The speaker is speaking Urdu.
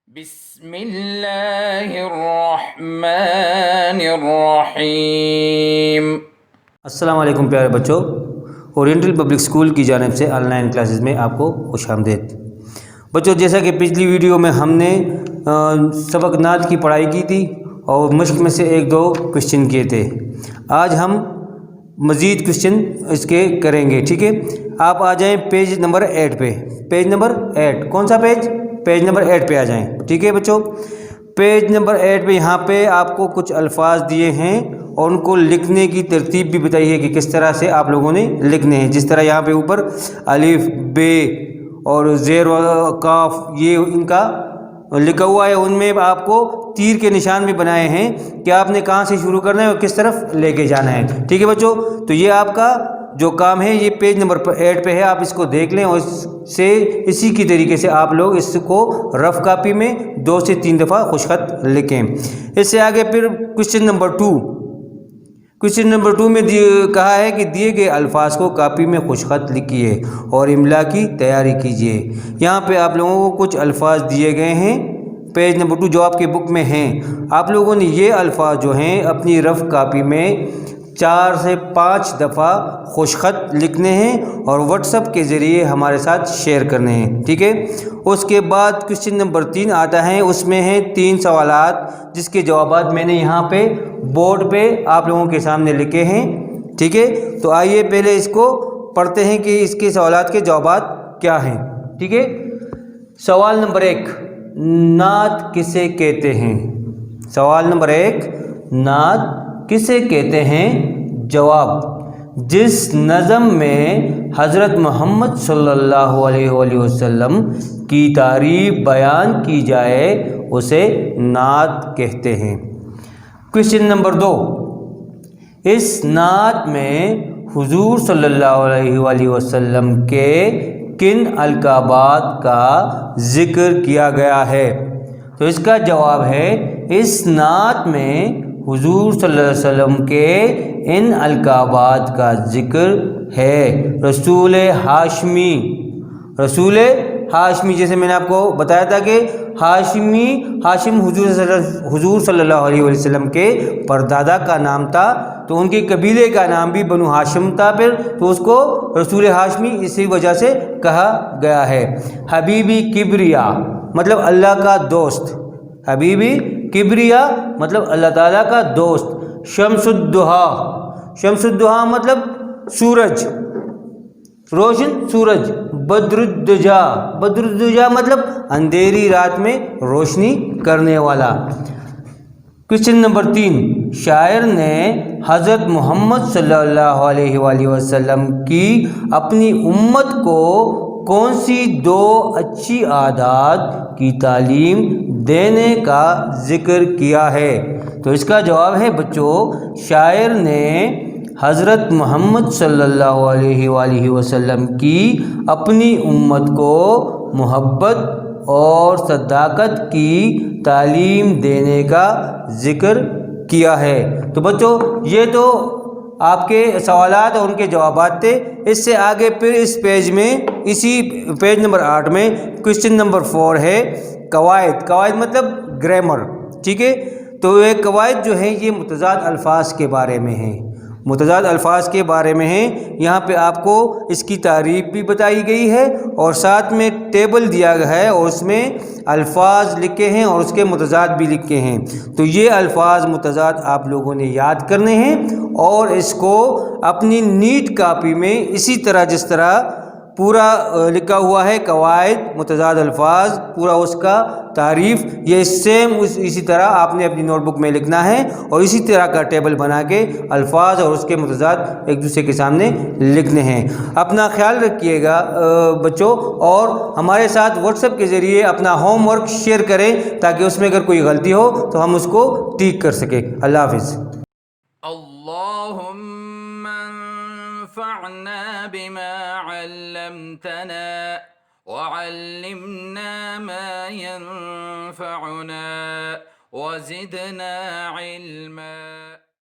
بسم اللہ الرحمن الرحیم۔ السلام علیکم پیارے بچوں، اورینٹل پبلک اسکول کی جانب سے آن لائن کلاسز میں آپ کو خوش آمدید۔ بچوں، جیسا کہ پچھلی ویڈیو میں ہم نے سبق نعت کی پڑھائی کی تھی اور مشق میں سے ایک دو کوشچن کیے تھے، آج ہم مزید کوشچن اس کے کریں گے، ٹھیک ہے؟ آپ آ جائیں پیج نمبر 8 پہ، پیج نمبر 8، کون سا پیج؟ پیج نمبر 8 پہ آ جائیں، ٹھیک ہے بچوں؟ پیج نمبر 8 پہ یہاں پہ آپ کو کچھ الفاظ دیے ہیں اور ان کو لکھنے کی ترتیب بھی بتائی ہے کہ کس طرح سے آپ لوگوں نے لکھنے ہیں۔ جس طرح یہاں پہ اوپر الف، بے اور زیر و کاف یہ ان کا لکھا ہوا ہے، ان میں آپ کو تیر کے نشان بھی بنائے ہیں کہ آپ نے کہاں سے شروع کرنا ہے اور کس طرف لے کے جانا ہے، ٹھیک ہے بچوں؟ تو یہ آپ کا جو کام ہے یہ پیج نمبر 8 پہ ہے، آپ اس کو دیکھ لیں اور اسی کی طریقے سے آپ لوگ اس کو رف کاپی میں 2 سے 3 دفعہ خوش خط لکھیں۔ اس سے آگے پھر کوشچن نمبر 2، کوشچن نمبر 2 میں کہا ہے کہ دیے گئے الفاظ کو کاپی میں خوش خط لکھیے اور املا کی تیاری کیجیے۔ یہاں پہ آپ لوگوں کو کچھ الفاظ دیے گئے ہیں پیج نمبر 2 جو آپ کے بک میں ہیں، آپ لوگوں نے یہ الفاظ جو ہیں اپنی رف کاپی میں 4 سے 5 دفعہ خوش خط لکھنے ہیں اور واٹس ایپ کے ذریعے ہمارے ساتھ شیئر کرنے ہیں، ٹھیک ہے؟ اس کے بعد کوشچن نمبر 3 آتا ہے، اس میں ہیں 3 سوالات جس کے جوابات میں نے یہاں پہ بورڈ پہ آپ لوگوں کے سامنے لکھے ہیں، ٹھیک ہے؟ تو آئیے پہلے اس کو پڑھتے ہیں کہ اس کے سوالات کے جوابات کیا ہیں، ٹھیک ہے؟ سوال نمبر 1، نعت کسے کہتے ہیں؟ سوال نمبر 1، نعت کسے کہتے ہیں؟ جواب: جس نظم میں حضرت محمد صلی اللہ علیہ وآلہ وسلم کی تعریف بیان کی جائے اسے نعت کہتے ہیں۔ کوشچن نمبر 2، اس نعت میں حضور صلی اللہ علیہ وآلہ وسلم کے کن القابات کا ذکر کیا گیا ہے؟ تو اس کا جواب ہے، اس نعت میں حضور صلی اللہ علیہ وسلم کے ان القابات کا ذکر ہے۔ رسول ہاشمی، رسول ہاشمی، جیسے میں نے آپ کو بتایا تھا کہ ہاشم حضور صلی اللہ علیہ وسلم کے پردادا کا نام تھا، تو ان کے قبیلے کا نام بھی بنو ہاشم تھا، پھر تو اس کو رسول ہاشمی اسی وجہ سے کہا گیا ہے۔ حبیبی کبریا مطلب اللہ کا دوست، حبیبی کبریا مطلب اللہ تعالیٰ کا دوست۔ شمس الدحا، شمس الدحا مطلب سورج، روشن سورج۔ بدر الدجا، بدر الدجا مطلب اندھیری رات میں روشنی کرنے والا۔ کوشچن نمبر 3، شاعر نے حضرت محمد صلی اللہ علیہ وآلہ وسلم کی اپنی امت کو کون سی 2 اچھی عادات کی تعلیم دینے کا ذکر کیا ہے؟ تو اس کا جواب ہے بچوں، شاعر نے حضرت محمد صلی اللہ علیہ وآلہ وسلم کی اپنی امت کو محبت اور صداقت کی تعلیم دینے کا ذکر کیا ہے۔ تو بچوں یہ تو آپ کے سوالات اور ان کے جوابات تھے۔ اس سے آگے پھر اس پیج میں، اسی پیج نمبر 8 میں کوشچن نمبر 4 ہے قواعد۔ قواعد مطلب گرامر، ٹھیک ہے؟ تو یہ قواعد جو ہیں یہ متضاد الفاظ کے بارے میں ہیں، متضاد الفاظ کے بارے میں ہیں۔ یہاں پہ آپ کو اس کی تعریف بھی بتائی گئی ہے اور ساتھ میں ٹیبل دیا گیا ہے اور اس میں الفاظ لکھے ہیں اور اس کے متضاد بھی لکھے ہیں۔ تو یہ الفاظ متضاد آپ لوگوں نے یاد کرنے ہیں اور اس کو اپنی نیٹ کاپی میں اسی طرح جس طرح پورا لکھا ہوا ہے قواعد متضاد الفاظ، پورا اس کا تعریف، یہ سیم اسی طرح آپ نے اپنی نوٹ بک میں لکھنا ہے اور اسی طرح کا ٹیبل بنا کے الفاظ اور اس کے متضاد ایک دوسرے کے سامنے لکھنے ہیں۔ اپنا خیال رکھیے گا بچوں، اور ہمارے ساتھ واٹس ایپ کے ذریعے اپنا ہوم ورک شیئر کریں تاکہ اس میں اگر کوئی غلطی ہو تو ہم اس کو ٹھیک کر سکیں۔ اللہ حافظ۔ اللهم انفعنا بما علمتنا وعلمنا ما ينفعنا وزدنا علما۔